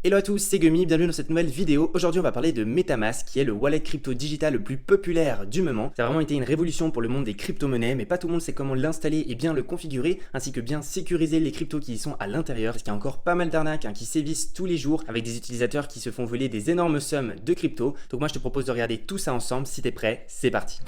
Hello à tous, c'est Gummy, bienvenue dans cette nouvelle vidéo. Aujourd'hui on va parler de Metamask qui est le wallet crypto digital le plus populaire du moment. Ça a vraiment été une révolution pour le monde des crypto-monnaies, mais pas tout le monde sait comment l'installer et bien le configurer, ainsi que bien sécuriser les cryptos qui y sont à l'intérieur, parce qu'il y a encore pas mal d'arnaques qui sévissent tous les jours avec des utilisateurs qui se font voler des énormes sommes de crypto. Donc moi je te propose de regarder tout ça ensemble, si t'es prêt, c'est parti.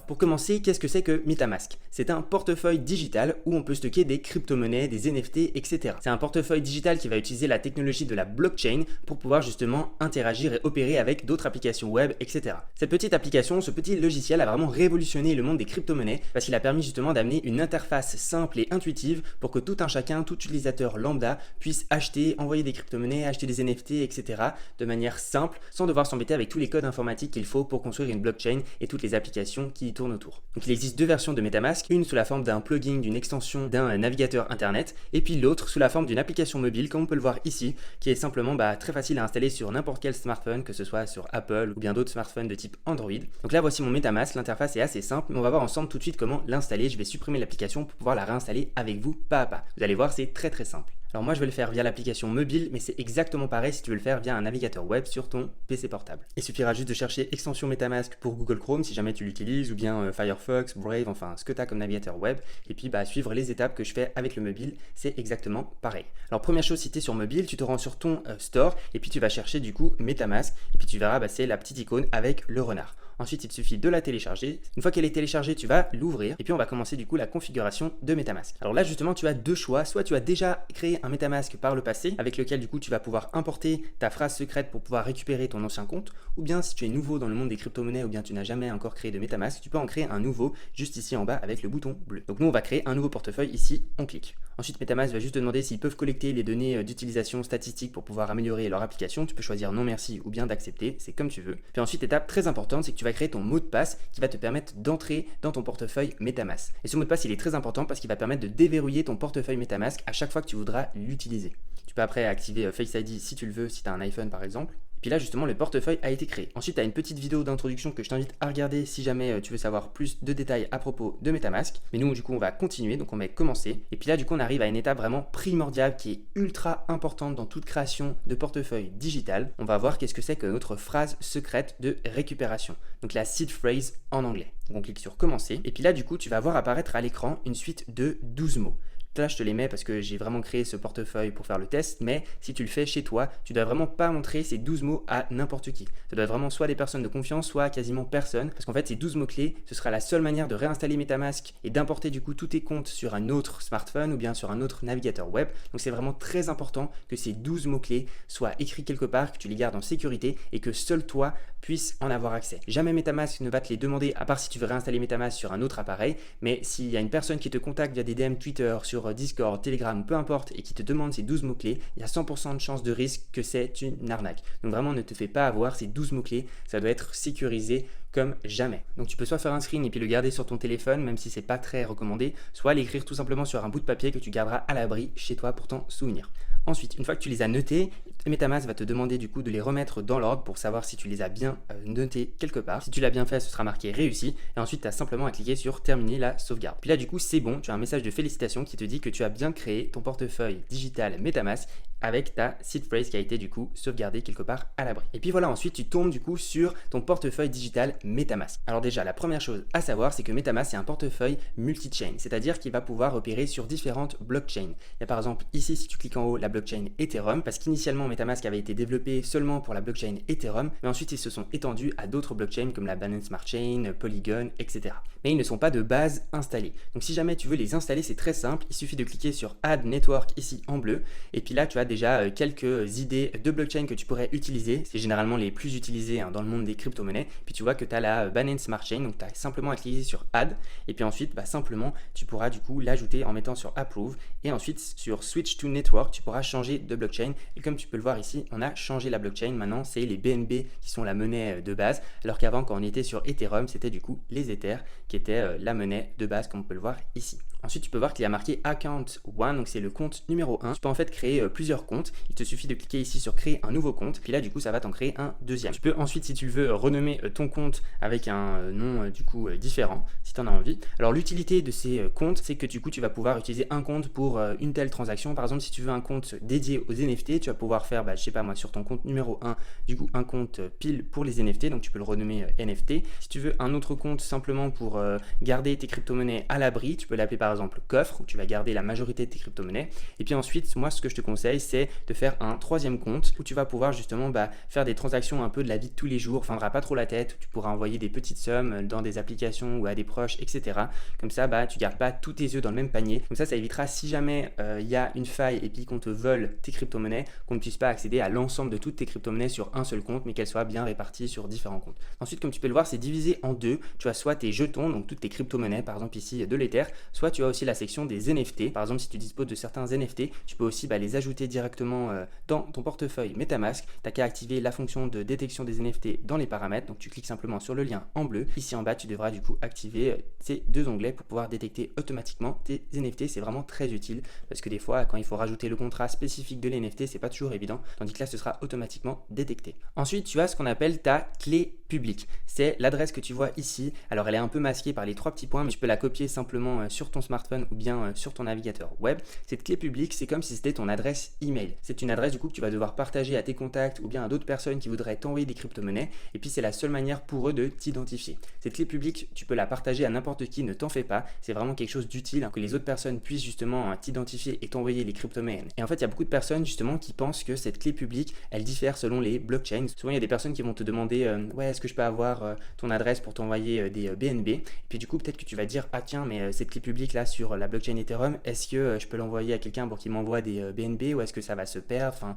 Pour commencer, qu'est-ce que c'est que Metamask? C'est un portefeuille digital où on peut stocker des crypto-monnaies, des NFT, etc. C'est un portefeuille digital qui va utiliser la technologie de la blockchain pour pouvoir justement interagir et opérer avec d'autres applications web, etc. Cette petite application, ce petit logiciel a vraiment révolutionné le monde des crypto-monnaies parce qu'il a permis justement d'amener une interface simple et intuitive pour que tout un chacun, tout utilisateur lambda puisse acheter, envoyer des crypto-monnaies, acheter des NFT, etc. de manière simple sans devoir s'embêter avec tous les codes informatiques qu'il faut pour construire une blockchain et toutes les applications qui tourne autour. Donc il existe deux versions de Metamask, une sous la forme d'un plugin, d'une extension d'un navigateur internet, et puis l'autre sous la forme d'une application mobile, comme on peut le voir ici, qui est simplement très facile à installer sur n'importe quel smartphone, que ce soit sur Apple ou bien d'autres smartphones de type Android. Donc là voici mon Metamask, l'interface est assez simple, mais on va voir ensemble tout de suite comment l'installer. Je vais supprimer l'application pour pouvoir la réinstaller avec vous pas à pas. Vous allez voir, c'est très simple. Alors moi je vais le faire via l'application mobile, mais c'est exactement pareil si tu veux le faire via un navigateur web sur ton PC portable. Il suffira juste de chercher extension Metamask pour Google Chrome si jamais tu l'utilises, ou bien Firefox, Brave, enfin ce que tu as comme navigateur web, et puis suivre les étapes que je fais avec le mobile, c'est exactement pareil. Alors première chose, si tu es sur mobile, tu te rends sur ton store, et puis tu vas chercher du coup Metamask, et puis tu verras c'est la petite icône avec le renard. Ensuite, il te suffit de la télécharger. Une fois qu'elle est téléchargée, tu vas l'ouvrir et puis on va commencer du coup la configuration de Metamask. Alors là, justement, tu as deux choix. Soit tu as déjà créé un Metamask par le passé avec lequel du coup tu vas pouvoir importer ta phrase secrète pour pouvoir récupérer ton ancien compte, ou bien si tu es nouveau dans le monde des crypto-monnaies ou bien tu n'as jamais encore créé de Metamask, tu peux en créer un nouveau juste ici en bas avec le bouton bleu. Donc nous, on va créer un nouveau portefeuille ici, on clique. Ensuite, Metamask va juste te demander s'ils peuvent collecter les données d'utilisation statistiques pour pouvoir améliorer leur application. Tu peux choisir non merci ou bien d'accepter, c'est comme tu veux. Puis ensuite, étape très importante, c'est que tu vas créer ton mot de passe qui va te permettre d'entrer dans ton portefeuille Metamask. Et ce mot de passe, il est très important parce qu'il va permettre de déverrouiller ton portefeuille Metamask à chaque fois que tu voudras l'utiliser. Tu peux après activer Face ID si tu le veux, si tu as un iPhone par exemple. Puis là justement le portefeuille a été créé. Ensuite tu as une petite vidéo d'introduction que je t'invite à regarder si jamais tu veux savoir plus de détails à propos de Metamask. Mais nous du coup on va continuer, donc on va commencer. Et puis là du coup on arrive à une étape vraiment primordiale qui est ultra importante dans toute création de portefeuille digital. On va voir qu'est-ce que c'est que notre phrase secrète de récupération. Donc la seed phrase en anglais. Donc on clique sur commencer. Et puis là du coup tu vas voir apparaître à l'écran une suite de 12 mots. Là, je te les mets parce que j'ai vraiment créé ce portefeuille pour faire le test, mais si tu le fais chez toi, tu dois vraiment pas montrer ces 12 mots à n'importe qui. Ça doit être vraiment soit des personnes de confiance, soit quasiment personne, parce qu'en fait, ces 12 mots-clés, ce sera la seule manière de réinstaller Metamask et d'importer du coup tous tes comptes sur un autre smartphone ou bien sur un autre navigateur web. Donc c'est vraiment très important que ces 12 mots-clés soient écrits quelque part, que tu les gardes en sécurité et que seul toi puisses en avoir accès. Jamais Metamask ne va te les demander, à part si tu veux réinstaller Metamask sur un autre appareil, mais s'il y a une personne qui te contacte via des DM Twitter, sur Discord, Telegram, peu importe, et qui te demande ces 12 mots-clés, il y a 100% de chance de risque que c'est une arnaque. Donc vraiment, ne te fais pas avoir, ces 12 mots-clés, ça doit être sécurisé comme jamais. Donc tu peux soit faire un screen et puis le garder sur ton téléphone, même si c'est pas très recommandé, soit l'écrire tout simplement sur un bout de papier que tu garderas à l'abri chez toi pour t'en souvenir. Ensuite, une fois que tu les as notés, Metamask va te demander du coup de les remettre dans l'ordre pour savoir si tu les as bien notés quelque part. Si tu l'as bien fait, ce sera marqué réussi. Et ensuite, tu as simplement à cliquer sur terminer la sauvegarde. Puis là, du coup, c'est bon. Tu as un message de félicitations qui te dit que tu as bien créé ton portefeuille digital Metamask avec ta seed phrase qui a été du coup sauvegardée quelque part à l'abri. Et puis voilà, ensuite tu tombes du coup sur ton portefeuille digital Metamask. Alors déjà, la première chose à savoir, c'est que Metamask c'est un portefeuille multi-chain, c'est-à-dire qu'il va pouvoir opérer sur différentes blockchains. Il y a par exemple ici, si tu cliques en haut, la blockchain Ethereum, parce qu'initialement Metamask avait été développé seulement pour la blockchain Ethereum, mais ensuite ils se sont étendus à d'autres blockchains comme la Binance Smart Chain, Polygon, etc. Mais ils ne sont pas de base installés. Donc si jamais tu veux les installer, c'est très simple, il suffit de cliquer sur Add Network ici en bleu, et puis là tu as déjà quelques idées de blockchain que tu pourrais utiliser. C'est généralement les plus utilisés dans le monde des crypto-monnaies. Puis tu vois que tu as la Binance Smart Chain, donc tu as simplement à cliquer sur Add, et puis ensuite simplement tu pourras du coup l'ajouter en mettant sur Approve, et ensuite sur Switch to Network tu pourras changer de blockchain. Et comme tu peux le voir ici, on a changé la blockchain. Maintenant c'est les BNB qui sont la monnaie de base, alors qu'avant quand on était sur Ethereum, c'était du coup les Ethers qui étaient la monnaie de base, comme on peut le voir ici. Ensuite, tu peux voir qu'il y a marqué Account 1, donc c'est le compte numéro 1. Tu peux en fait créer plusieurs comptes. Il te suffit de cliquer ici sur créer un nouveau compte. Puis là, du coup, ça va t'en créer un deuxième. Tu peux ensuite, si tu le veux, renommer ton compte avec un nom du coup différent, si tu en as envie. Alors, l'utilité de ces comptes, c'est que du coup, tu vas pouvoir utiliser un compte pour une telle transaction. Par exemple, si tu veux un compte dédié aux NFT, tu vas pouvoir faire, je sais pas moi, sur ton compte numéro 1, du coup, un compte pile pour les NFT. Donc, tu peux le renommer NFT. Si tu veux un autre compte simplement pour garder tes crypto-monnaies à l'abri, tu peux l'appeler par exemple coffre, où tu vas garder la majorité de tes crypto-monnaies. Et puis ensuite, moi, ce que je te conseille, c'est de faire un troisième compte où tu vas pouvoir justement faire des transactions un peu de la vie de tous les jours. Enfin, pas trop la tête, où tu pourras envoyer des petites sommes dans des applications ou à des proches, etc. Comme ça, tu gardes pas tous tes œufs dans le même panier. Comme ça évitera si jamais il y a une faille et puis qu'on te vole tes crypto-monnaies, qu'on ne puisse pas accéder à l'ensemble de toutes tes crypto-monnaies sur un seul compte, mais qu'elles soient bien réparties sur différents comptes. Ensuite, comme tu peux le voir, c'est divisé en deux. Tu as soit tes jetons, donc toutes tes crypto-monnaies, par exemple ici de l'Ether, soit tu as aussi la section des NFT. Par exemple, si tu disposes de certains NFT, tu peux aussi les ajouter directement dans ton portefeuille MetaMask. Tu n'as qu'à activer la fonction de détection des NFT dans les paramètres. Donc tu cliques simplement sur le lien en bleu. Ici en bas, tu devras du coup activer ces deux onglets pour pouvoir détecter automatiquement tes NFT. C'est vraiment très utile parce que des fois, quand il faut rajouter le contrat spécifique de l'NFT, c'est pas toujours évident. Tandis que là, ce sera automatiquement détecté. Ensuite, tu as ce qu'on appelle ta clé publique. C'est l'adresse que tu vois ici. Alors, elle est un peu masquée par les trois petits points, mais tu peux la copier simplement sur ton smartphone ou bien sur ton navigateur web. Cette clé publique, c'est comme si c'était ton adresse email. C'est une adresse du coup que tu vas devoir partager à tes contacts ou bien à d'autres personnes qui voudraient t'envoyer des crypto-monnaies. Et puis, c'est la seule manière pour eux de t'identifier. Cette clé publique, tu peux la partager à n'importe qui, ne t'en fais pas. C'est vraiment quelque chose d'utile, que les autres personnes puissent justement t'identifier et t'envoyer les crypto-monnaies. Et en fait, il y a beaucoup de personnes justement qui pensent que cette clé publique, elle diffère selon les blockchains. Souvent, il y a des personnes qui vont te demander ouais, est-ce que je peux avoir ton adresse pour t'envoyer des BNB. Et puis du coup, peut-être que tu vas dire ah tiens, mais cette clé publique là sur la blockchain Ethereum, est-ce que je peux l'envoyer à quelqu'un pour qu'il m'envoie des BNB ou est-ce que ça va se perdre? Enfin,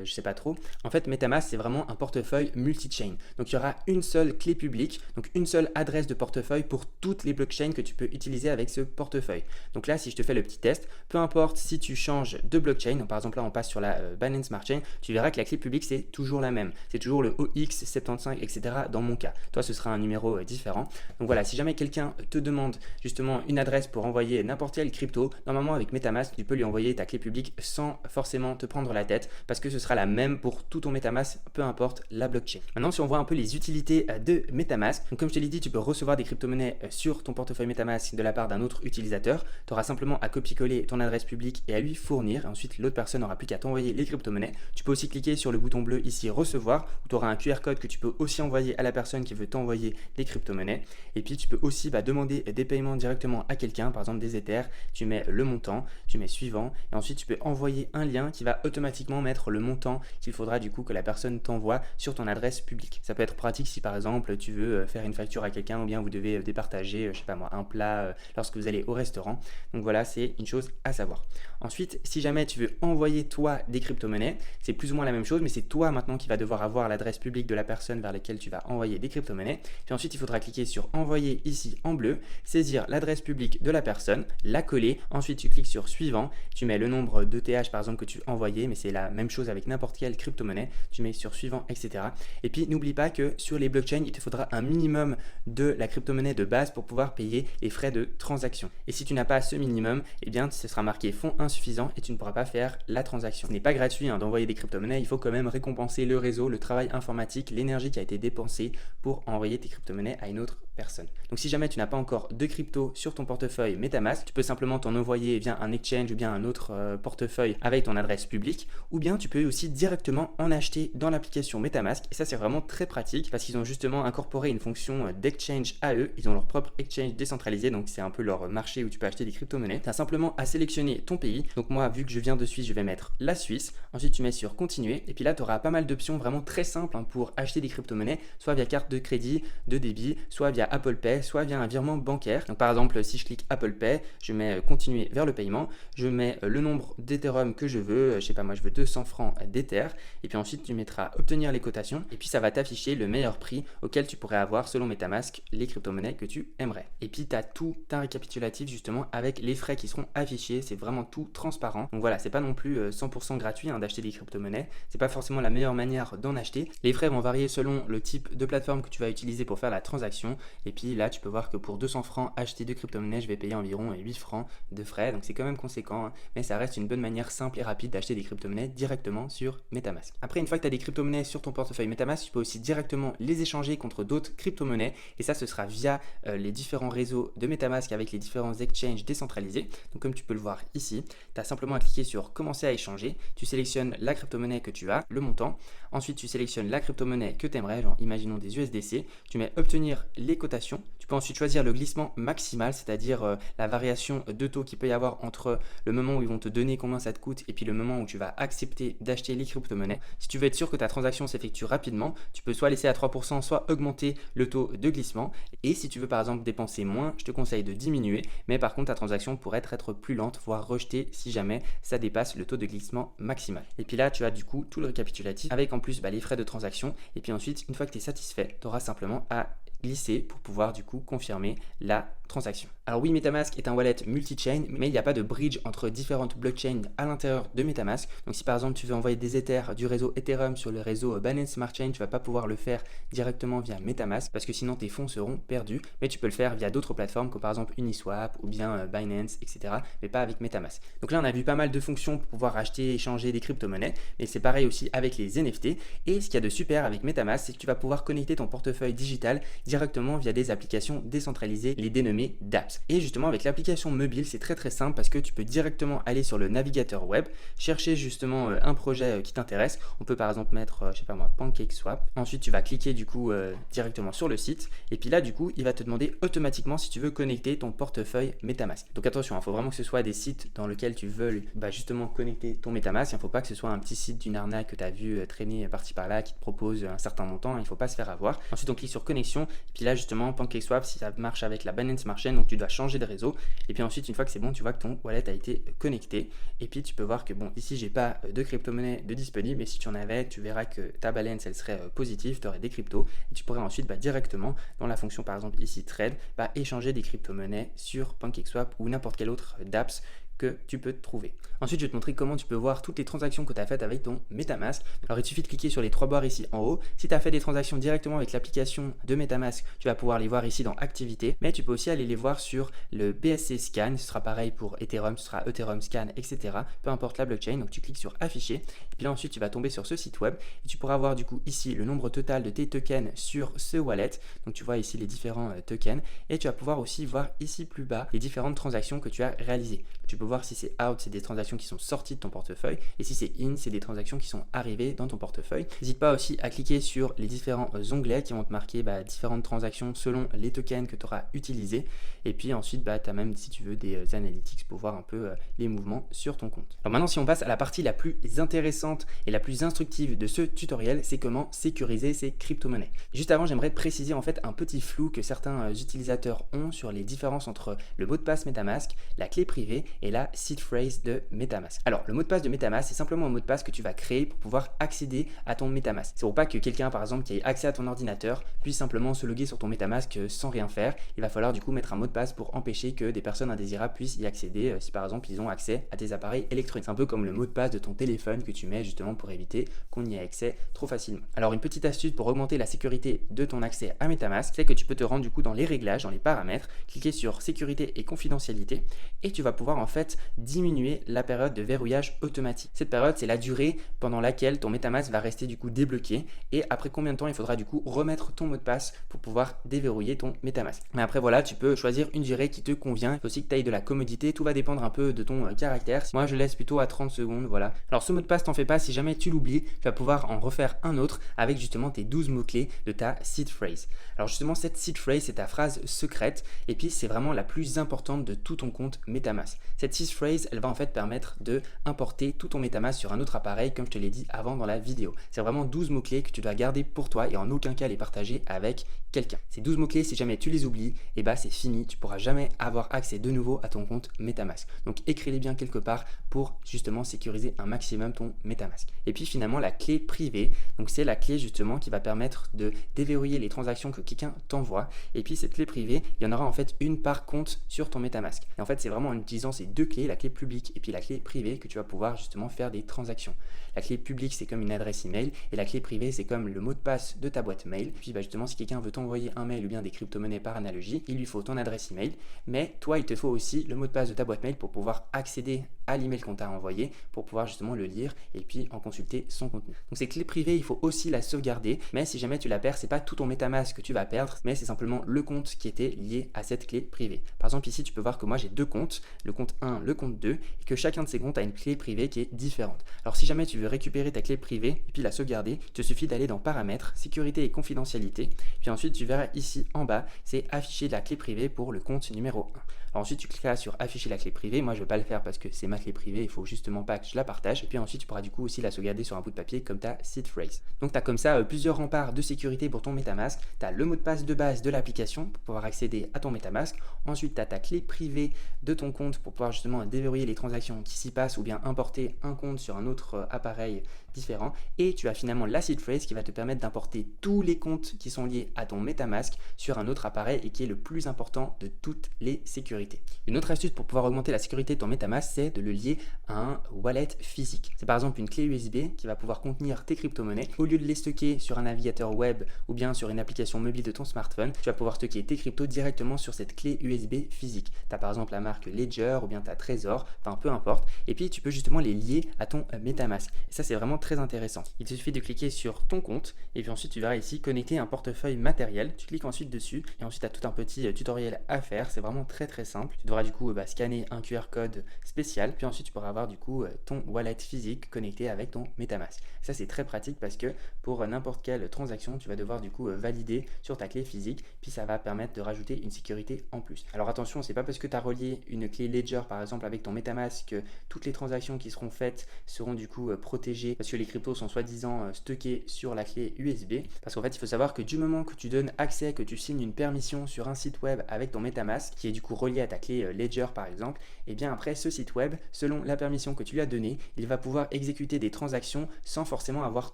je sais pas trop. En fait, MetaMask, c'est vraiment un portefeuille multi-chain. Donc, il y aura une seule clé publique, donc une seule adresse de portefeuille pour toutes les blockchains que tu peux utiliser avec ce portefeuille. Donc là, si je te fais le petit test, peu importe si tu changes de blockchain, donc par exemple là, on passe sur la Binance Smart Chain, tu verras que la clé publique, c'est toujours la même. C'est toujours le OX75, etc. dans mon cas. Toi, ce sera un numéro différent. Donc voilà, si jamais quelqu'un te demande justement une adresse pour envoyer n'importe quelle crypto, normalement avec MetaMask, tu peux lui envoyer ta clé publique sans forcément te prendre la tête parce que ce sera la même pour tout ton MetaMask, peu importe la blockchain. Maintenant, si on voit un peu les utilités de MetaMask, donc comme je te l'ai dit, tu peux recevoir des crypto-monnaies sur ton portefeuille MetaMask de la part d'un autre utilisateur. Tu auras simplement à copier-coller ton adresse publique et à lui fournir. Et ensuite, l'autre personne n'aura plus qu'à t'envoyer les crypto-monnaies. Tu peux aussi cliquer sur le bouton bleu ici, recevoir, où tu auras un QR code que tu peux aussi envoyer à la personne qui veut t'envoyer les crypto-monnaies. Et puis, tu peux aussi demander des paiements directement à quelqu'un, par exemple des Ethers. Tu mets le montant, tu mets suivant, et ensuite, tu peux envoyer un lien qui va automatiquement mettre le montant qu'il faudra du coup que la personne t'envoie sur ton adresse publique. Ça peut être pratique si par exemple tu veux faire une facture à quelqu'un ou bien vous devez départager, je sais pas moi, un plat lorsque vous allez au restaurant. Donc voilà, c'est une chose à savoir. Ensuite, si jamais tu veux envoyer toi des crypto-monnaies, c'est plus ou moins la même chose, mais c'est toi maintenant qui va devoir avoir l'adresse publique de la personne vers laquelle tu vas envoyer des crypto-monnaies. Puis ensuite, il faudra cliquer sur envoyer ici en bleu, saisir l'adresse publique de la personne, la coller. Ensuite, tu cliques sur suivant, tu mets le nombre d'ETH par exemple que tu veux envoyer, mais c'est la même chose avec n'importe quelle crypto-monnaie. Tu mets sur suivant, etc. Et puis, n'oublie pas que sur les blockchains, il te faudra un minimum de la crypto-monnaie de base pour pouvoir payer les frais de transaction. Et si tu n'as pas ce minimum, eh bien, ce sera marqué fonds insuffisant et tu ne pourras pas faire la transaction. Ce n'est pas gratuit d'envoyer des crypto-monnaies, il faut quand même récompenser le réseau, le travail informatique, l'énergie qui a été dépensée pour envoyer tes crypto-monnaies à une autre personne. Donc si jamais tu n'as pas encore de crypto sur ton portefeuille MetaMask, tu peux simplement t'en envoyer via un exchange ou bien un autre portefeuille avec ton adresse publique, ou bien tu peux aussi directement en acheter dans l'application MetaMask. Et ça, c'est vraiment très pratique parce qu'ils ont justement incorporé une fonction d'exchange à eux. Ils ont leur propre exchange décentralisé, donc c'est un peu leur marché où tu peux acheter des crypto-monnaies. Tu as simplement à sélectionner ton pays. Donc moi, vu que je viens de Suisse, je vais mettre la Suisse. Ensuite, tu mets sur continuer. Et puis là, tu auras pas mal d'options vraiment très simples pour acheter des crypto-monnaies, soit via carte de crédit, de débit, soit via Apple Pay, soit via un virement bancaire. Donc par exemple, si je clique Apple Pay, je mets continuer vers le paiement, je mets le nombre d'Ethereum que je veux, je sais pas moi, je veux 200 francs d'Ether, et puis ensuite tu mettras obtenir les cotations, et puis ça va t'afficher le meilleur prix auquel tu pourrais avoir selon MetaMask les crypto-monnaies que tu aimerais. Et puis tu as tout un récapitulatif justement avec les frais qui seront affichés, c'est vraiment tout transparent. Donc voilà, c'est pas non plus 100% gratuit d'acheter des crypto-monnaies, c'est pas forcément la meilleure manière d'en acheter. Les frais vont varier selon le type de plateforme que tu vas utiliser pour faire la transaction, Et puis là, tu peux voir que pour 200 francs achetés de crypto-monnaies, je vais payer environ 8 francs de frais. Donc c'est quand même conséquent, hein, mais ça reste une bonne manière simple et rapide d'acheter des crypto-monnaies directement sur MetaMask. Après, une fois que tu as des crypto-monnaies sur ton portefeuille MetaMask, tu peux aussi directement les échanger contre d'autres crypto-monnaies. Et ça, ce sera via les différents réseaux de MetaMask avec les différents exchanges décentralisés. Donc comme tu peux le voir ici, tu as simplement à cliquer sur commencer à échanger. Tu sélectionnes la crypto-monnaie que tu as, le montant. Ensuite, tu sélectionnes la crypto-monnaie que tu aimerais, genre imaginons des USDC. Tu mets obtenir les cotations. Tu peux ensuite choisir le glissement maximal, c'est-à-dire la variation de taux qu'il peut y avoir entre le moment où ils vont te donner combien ça te coûte et puis le moment où tu vas accepter d'acheter les crypto-monnaies. Si tu veux être sûr que ta transaction s'effectue rapidement, tu peux soit laisser à 3%, soit augmenter le taux de glissement. Et si tu veux par exemple dépenser moins, je te conseille de diminuer, mais par contre ta transaction pourrait être plus lente, voire rejetée si jamais ça dépasse le taux de glissement maximal. Et puis là, tu as du coup tout le récapitulatif avec en plus les frais de transaction. Et puis ensuite, une fois que tu es satisfait, tu auras simplement à glisser pour pouvoir du coup confirmer la transaction. Alors oui, MetaMask est un wallet multi-chain, mais il n'y a pas de bridge entre différentes blockchains à l'intérieur de MetaMask. Donc si par exemple tu veux envoyer des Ethers du réseau Ethereum sur le réseau Binance Smart Chain, tu vas pas pouvoir le faire directement via MetaMask parce que sinon tes fonds seront perdus, mais tu peux le faire via d'autres plateformes comme par exemple Uniswap ou bien Binance, etc. mais pas avec MetaMask. Donc là on a vu pas mal de fonctions pour pouvoir acheter et échanger des crypto-monnaies, mais c'est pareil aussi avec les NFT. Et ce qu'il y a de super avec MetaMask, c'est que tu vas pouvoir connecter ton portefeuille digital directement via des applications décentralisées, les dénommées dApps. Et justement avec l'application mobile, c'est très simple parce que tu peux directement aller sur le navigateur web, chercher justement un projet qui t'intéresse. On peut par exemple mettre, je sais pas moi, PancakeSwap. Ensuite tu vas cliquer du coup directement sur le site et puis là du coup il va te demander automatiquement si tu veux connecter ton portefeuille MetaMask. Donc attention, il faut vraiment que ce soit des sites dans lesquels tu veux justement connecter ton MetaMask. Il ne faut pas que ce soit un petit site d'une arnaque que tu as vu traîner par-ci par-là qui te propose un certain montant. Il ne faut pas se faire avoir. Ensuite on clique sur connexion et puis là justement PancakeSwap, si ça marche avec la Binance Smart Chain, donc tu dois changer de réseau. Et puis ensuite une fois que c'est bon, tu vois que ton wallet a été connecté et puis tu peux voir que bon, ici j'ai pas de crypto-monnaie de disponible, mais si tu en avais, tu verras que ta balance elle serait positive, tu aurais des cryptos et tu pourrais ensuite directement dans la fonction par exemple ici trade échanger des crypto-monnaies sur PancakeSwap ou n'importe quel autre dApps que tu peux trouver. Ensuite, je vais te montrer comment tu peux voir toutes les transactions que tu as faites avec ton MetaMask. Alors, il suffit de cliquer sur les trois barres ici en haut. Si tu as fait des transactions directement avec l'application de MetaMask, tu vas pouvoir les voir ici dans Activités, mais tu peux aussi aller les voir sur le BSC Scan. Ce sera pareil pour Ethereum, ce sera Ethereum Scan, etc. Peu importe la blockchain. Donc, tu cliques sur Afficher. Et puis là, ensuite, tu vas tomber sur ce site web et tu pourras voir du coup ici le nombre total de tes tokens sur ce wallet. Donc, tu vois ici les différents tokens et tu vas pouvoir aussi voir ici plus bas les différentes transactions que tu as réalisées. Tu peux voir si c'est out, c'est des transactions qui sont sorties de ton portefeuille, et si c'est in, c'est des transactions qui sont arrivées dans ton portefeuille. N'hésite pas aussi à cliquer sur les différents onglets qui vont te marquer différentes transactions selon les tokens que tu auras utilisés. Et puis ensuite, tu as même, si tu veux, des analytics pour voir un peu les mouvements sur ton compte. Alors maintenant, si on passe à la partie la plus intéressante et la plus instructive de ce tutoriel, c'est comment sécuriser ces crypto-monnaies. Juste avant, j'aimerais préciser en fait un petit flou que certains utilisateurs ont sur les différences entre le mot de passe MetaMask, la clé privée et la seed phrase de MetaMask. Alors, le mot de passe de MetaMask, c'est simplement un mot de passe que tu vas créer pour pouvoir accéder à ton MetaMask. C'est pour pas que quelqu'un, par exemple, qui ait accès à ton ordinateur, puisse simplement se loguer sur ton MetaMask sans rien faire. Il va falloir du coup mettre un mot de passe pour empêcher que des personnes indésirables puissent y accéder si par exemple ils ont accès à tes appareils électroniques. C'est un peu comme le mot de passe de ton téléphone que tu mets justement pour éviter qu'on y ait accès trop facilement. Alors, une petite astuce pour augmenter la sécurité de ton accès à MetaMask, c'est que tu peux te rendre du coup dans les réglages, dans les paramètres, cliquer sur sécurité et confidentialité et tu vas pouvoir en fait diminuer la période de verrouillage automatique. Cette période, c'est la durée pendant laquelle ton MetaMask va rester du coup débloqué et après combien de temps il faudra du coup remettre ton mot de passe pour pouvoir déverrouiller ton MetaMask. Mais après voilà, tu peux choisir une durée qui te convient. Il faut aussi que tu ailles de la commodité, tout va dépendre un peu de ton caractère. Moi je laisse plutôt à 30 secondes, voilà. Alors ce mot de passe, t'en fais pas, si jamais tu l'oublies, tu vas pouvoir en refaire un autre avec justement tes 12 mots-clés de ta seed phrase. Alors justement cette seed phrase, c'est ta phrase secrète et puis c'est vraiment la plus importante de tout ton compte MetaMask. Cette seed phrase, elle va en fait permettre de importer tout ton MetaMask sur un autre appareil comme je te l'ai dit avant dans la vidéo. C'est vraiment 12 mots-clés que tu dois garder pour toi et en aucun cas les partager avec quelqu'un. Ces 12 mots-clés, si jamais tu les oublies, et c'est fini, tu pourras jamais avoir accès de nouveau à ton compte MetaMask. Donc écris-les bien quelque part pour justement sécuriser un maximum ton MetaMask. Et puis finalement la clé privée, donc c'est la clé justement qui va permettre de déverrouiller les transactions que quelqu'un t'envoie. Et puis cette clé privée, il y en aura en fait une par compte sur ton MetaMask. Et en fait c'est vraiment en utilisant ces deux clés, la clé publique et puis la clé privée que tu vas pouvoir justement faire des transactions. La clé publique, c'est comme une adresse email et la clé privée, c'est comme le mot de passe de ta boîte mail. Puis justement, si quelqu'un veut t'envoyer un mail ou bien des crypto-monnaies par analogie, il lui faut ton adresse email, mais toi, il te faut aussi le mot de passe de ta boîte mail pour pouvoir accéder à l'email qu'on t'a envoyé, pour pouvoir justement le lire et puis en consulter son contenu. Donc cette clé privée, il faut aussi la sauvegarder, mais si jamais tu la perds, c'est pas tout ton MetaMask que tu vas perdre, mais c'est simplement le compte qui était lié à cette clé privée. Par exemple, ici, tu peux voir que moi j'ai deux comptes, le compte 1, le compte 2, et que chacun de ces comptes a une clé privée qui est différente. Alors si jamais tu veux récupérer ta clé privée et puis la sauvegarder, il te suffit d'aller dans Paramètres, Sécurité et Confidentialité, puis ensuite tu verras ici en bas, c'est afficher la clé privée pour le compte numéro 1. Alors ensuite tu cliqueras sur afficher la clé privée, moi je ne vais pas le faire parce que c'est ma clé privée, il faut justement pas que je la partage, et puis ensuite tu pourras du coup aussi la sauvegarder sur un bout de papier comme ta seed phrase. Donc tu as comme ça plusieurs remparts de sécurité pour ton MetaMask, tu as le mot de passe de base de l'application pour pouvoir accéder à ton MetaMask, ensuite tu as ta clé privée de ton compte pour pouvoir justement déverrouiller les transactions qui s'y passent ou bien importer un compte sur un autre appareil différent, et tu as finalement la seed phrase qui va te permettre d'importer tous les comptes qui sont liés à ton MetaMask sur un autre appareil et qui est le plus important de toutes les sécurités. Une autre astuce pour pouvoir augmenter la sécurité de ton MetaMask, c'est de le lier à un wallet physique. C'est par exemple une clé USB qui va pouvoir contenir tes crypto-monnaies. Au lieu de les stocker sur un navigateur web ou bien sur une application mobile de ton smartphone, tu vas pouvoir stocker tes cryptos directement sur cette clé USB physique. Tu as par exemple la marque Ledger ou bien ta Trésor, enfin peu importe, et puis tu peux justement les lier à ton MetaMask. Et ça c'est vraiment très intéressant. Il te suffit de cliquer sur ton compte et puis ensuite tu verras ici connecter un portefeuille matériel. Tu cliques ensuite dessus et ensuite tu as tout un petit tutoriel à faire. C'est vraiment très simple. Tu devras du coup scanner un QR code spécial, puis ensuite tu pourras avoir du coup ton wallet physique connecté avec ton MetaMask. Ça c'est très pratique parce que pour n'importe quelle transaction, tu vas devoir du coup valider sur ta clé physique, puis ça va permettre de rajouter une sécurité en plus. Alors attention, c'est pas parce que tu as relié une clé Ledger par exemple avec ton MetaMask que toutes les transactions qui seront faites seront du coup protégées parce que les cryptos sont soi-disant stockés sur la clé USB. Parce qu'en fait, il faut savoir que du moment que tu donnes accès, que tu signes une permission sur un site web avec ton MetaMask, qui est du coup relié à ta clé Ledger par exemple, et bien après ce site web, selon la permission que tu lui as donnée, il va pouvoir exécuter des transactions sans forcément avoir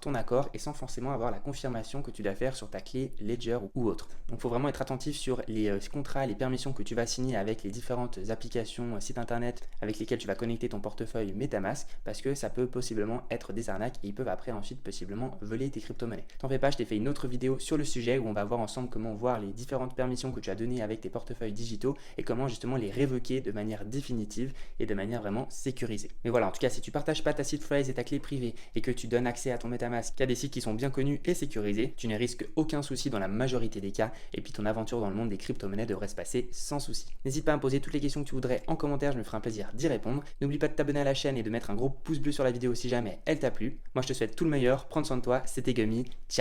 ton accord et sans forcément avoir la confirmation que tu dois faire sur ta clé Ledger ou autre. Donc il faut vraiment être attentif sur les contrats, les permissions que tu vas signer avec les différentes applications, sites internet avec lesquels tu vas connecter ton portefeuille MetaMask, parce que ça peut possiblement être des arnaques et ils peuvent après ensuite possiblement voler tes crypto-monnaies. T'en fais pas, je t'ai fait une autre vidéo sur le sujet où on va voir ensemble comment voir les différentes permissions que tu as données avec tes portefeuilles digitaux et comment justement les révoquer de manière définitive et de manière vraiment sécurisée. Mais voilà, en tout cas, si tu partages pas ta seed phrase et ta clé privée et que tu donnes accès à ton MetaMask à des sites qui sont bien connus et sécurisés, tu ne risques aucun souci dans la majorité des cas et puis ton aventure dans le monde des crypto-monnaies devrait se passer sans souci. N'hésite pas à me poser toutes les questions que tu voudrais en commentaire, je me ferai un plaisir d'y répondre. N'oublie pas de t'abonner à la chaîne et de mettre un gros pouce bleu sur la vidéo si jamais elle t'a plu. Moi je te souhaite tout le meilleur, prends soin de toi, c'était Gummy, ciao.